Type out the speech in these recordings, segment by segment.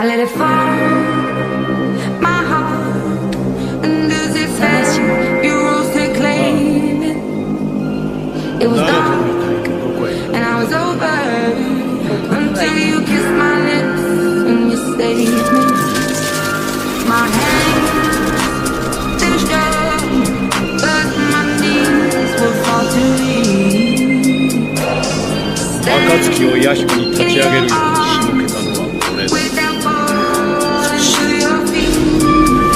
I let it fall, my heart, and as it fell, your rules to claim it. It was dark, and I was over, until you kissed my lips and you saved me. My hands, they were strong, but my knees were far too weak. 暁を弥彦に立ち上げるように仕向けたのは俺だ。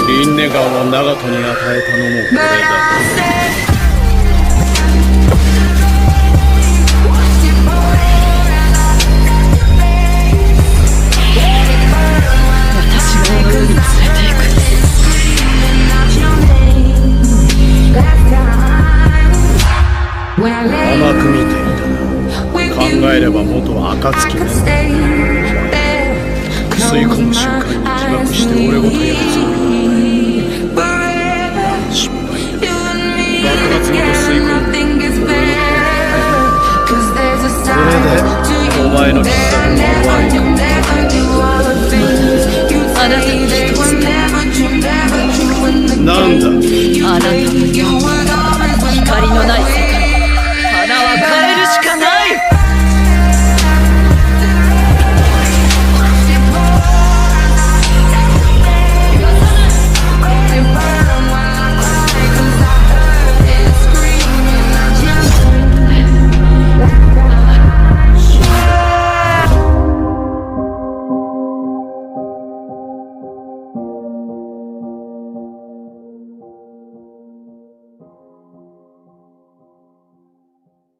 リンネガンを長門に与えたのも俺だ。甘く見ていたな。考えれば元暁の吸い込む瞬間に自爆して俺ごとやるつもりだ。失敗だ。爆発ごと吸い込む俺ごと。それでお前の